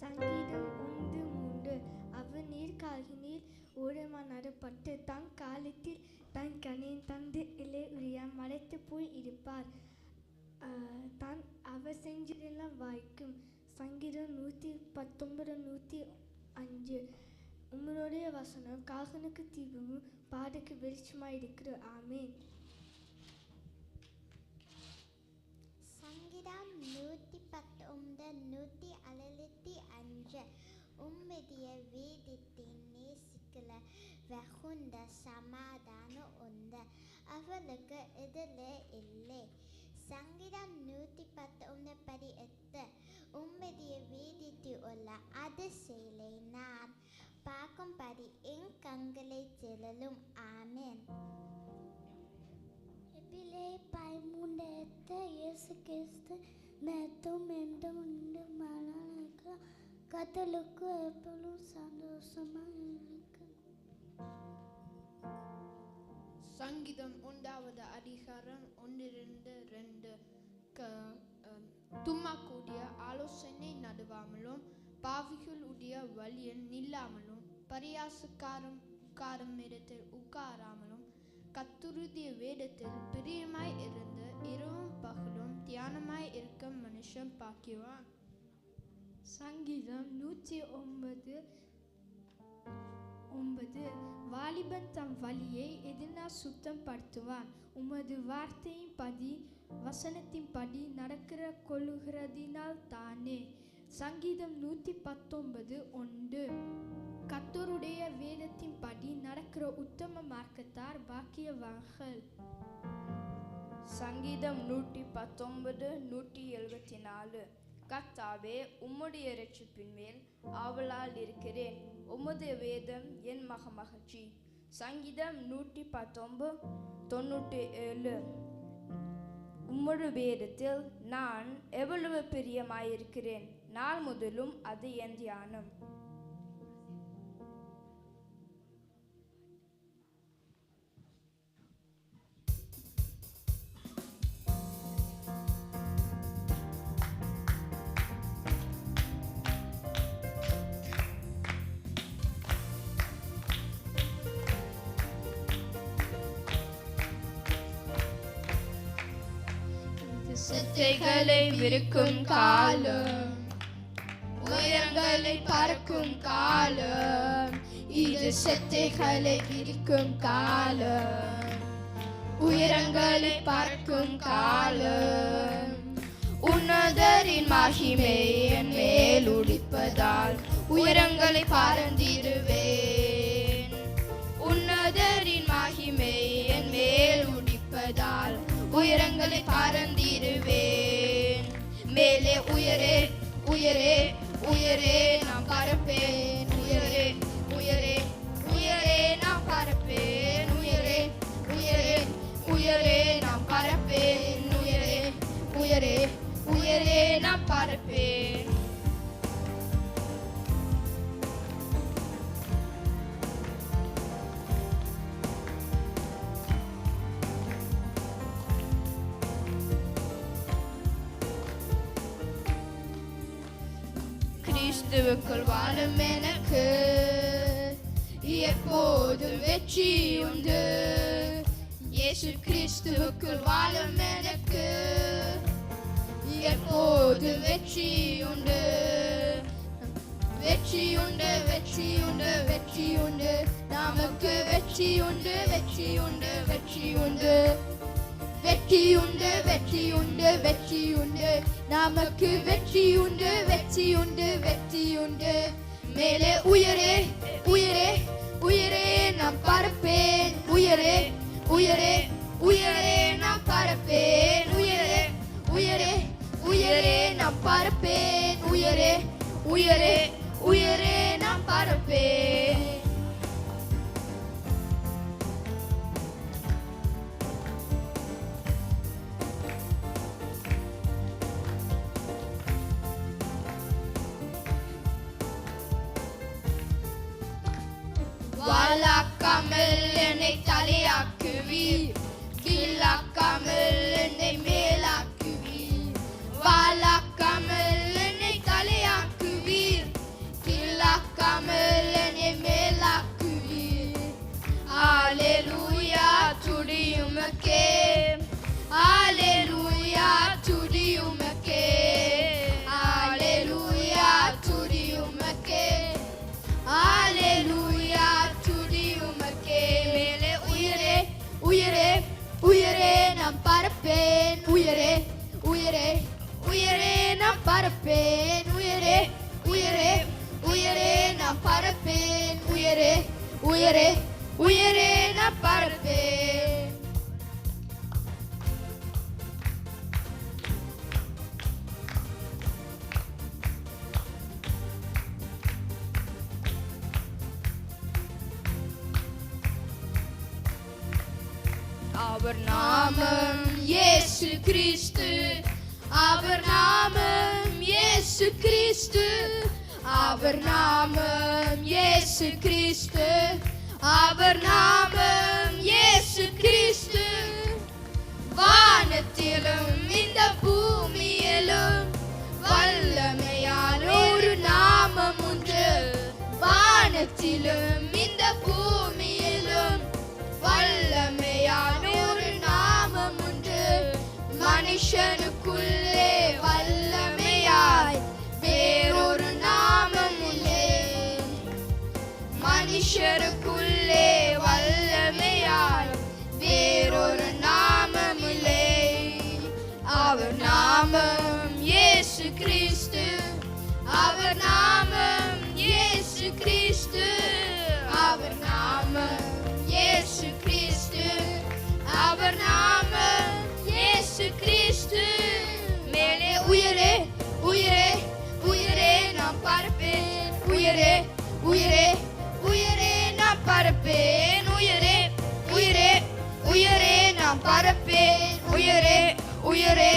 சங்கீதம் 1:3 அவர் நீர்க்காகினில் ஓரமாய் நடப்பட்டு தன் காலத்தில் தன் கனியை தந்து இலையுதிர மரத்து போய் இருப்பார். அவர் செஞ்சதெல்லாம் வாய்க்கும். சங்கீதம் 119:105 உம்முடைய வசனம் காகனுக்கு தீபமும் பாதைக்கு வெளிச்சமாய் இருக்கிற. ஆமேன். சங்கீதம் 119:165 உம்முடைய வேதத்தை நேசிக்கல வெகுண்ட சமாதானம் உண்டு அவளுக்கு இதிலே இல்லை. சங்கீதம் 119:8 உம்முடைய வேதத்தை உள்ள அதிசயங்களை நான் பார்க்கும்படி என் கண்களை செல்லும். ஆமேன். எபிலே 13 இயேசு கிறிஸ்து நேற்றும் என்றும் உண்டு மரணக்கு கத்தலுக்கு எப்பொழுதும் சந்தோஷமாக இருக்கு. சங்கீதம் 1வது அதிகாரம் 1-2 தும்மாக்குடைய ஆலோசனை நடுவாமலும் பாவிகளுடைய வழியில் நில்லாமலும் பரியாசக்காரம் இடத்தில் உட்காராமலும் கர்த்தருடைய வேதத்தில் பிரியமாய் இருந்து இரவும் பகலும் தியானமாய் இருக்க மனுஷன் பாக்கியவான். சங்கீதம் 109 வாலிபன் தம் வழியை எதினால் சுத்தம் படுத்துவான். உமது வார்த்தையின் படி வசனத்தின் படி நடக்கிற கொள்ளுகிறதினால் தானே. சங்கீதம் 119:1 கர்த்தருடைய வேதத்தின் படி நடக்கிற உத்தம மார்க்கத்தார் பாக்கியவான்கள். சங்கீதம் 119:174 கர்த்தாவே உம்முடைய இரட்சிப்பின் மேல் ஆவலால் இருக்கிறேன். உமது வேதம் என் மகிழ்ச்சி. சங்கீதம் 119:97 உம்முடைய வேதத்தில் நான் எவ்வளவு பிரியமாயிருக்கிறேன். நாள் முதலும் அது என் தியானம். சித்தைகளை விரிக்கும் காலம், உயரங்களை பறக்கும் காலம். இது சித்தைகளை விரிக்கும் காலம், உயரங்களை பறக்கும் காலம். உன்னதரின் மகிமை என் மேல் உடிப்பதால் உயரங்களை பறந்திடுவேன். உன்னதரின் மகிமை என் மேல் உடிப்பதால் உயரங்களை பறந்திடுவேன். மேலே உயரே உயரே உயரே நாம் பறப்பேன். உயரே உயரே உயரே நாம் பறப்பேன். உயரே உயரே உயரே நாம் பறப்பேன். உயரே உயரே உயரே நாம் பறப்பேன். கிறிஸ்துவுக்குள் வாழும் எனக்கு எப்போதும் வெற்றி உண்டு. இயேசு கிறிஸ்துவுக்குள் வாழும் எனக்கு எப்போதும் வெற்றி உண்டு. வெற்றி உண்டு வெற்றி உண்டு வெற்றி உண்டு நமக்கு வெற்றி உண்டு. வெற்றி உண்டு வெற்றி உண்டு வெற்றி உண்டு வெற்றி உண்டு வெற்றி உண்டு நமக்கு வெற்றி உண்டு. வெற்றி உண்டு வெற்றி உண்டு மேலே உயரே உயரே உயரே நாம் பறப்பேன். உயரே உயரே உயரே நாம் பறப்பேன். உயரே உயரே உயரே நாம் பறப்பேன். உயரே உயரே உயரே நாம் பறப்பேன். வாழாக்காமல் என்னை தலையாக்குவீர், கீழாக்காமல் என்னை மேலாக்குவீர். வாழாக்காமல் என்னை தலையாக்குவீர், உயரே உயரே நான் பறப்பேன். அவர் நாமம் இயேசு கிறிஸ்து, அவர் நாமம் இயேசு கிறிஸ்து, அவர் நாமம் இயேசு கிறிஸ்து, அவர் நாமம் இயேசு கிறிஸ்து. வானத்திலும் இந்த பூமியிலும் வல்லமையான ஒரு நாமம் உண்டு. வானத்திலும் இந்த பூமியிலும் வல்லமையான ஒரு நாமம் உண்டு. மனுஷனுக்குள்ளே வல்லமையாய் வேறொரு நாமம் இல்லை. மனுஷருக்குள்ளே வல்லமையாய் வேறொரு நாமம் இல்லை. அவர் நாமம் இயேசு கிறிஸ்து, அவர் நாமம் இயேசு கிறிஸ்து, அவர் நாமம் இயேசு கிறிஸ்து, அவர் நாமம் இயேசு கிறிஸ்து. மேலே உயரே உயரே உயரே நான் பறப்பேன். உயரே உயரே உயரே நான் பறப்பேன். உயரே உயரே உயரே நான் பறப்பேன். உயரே உயரே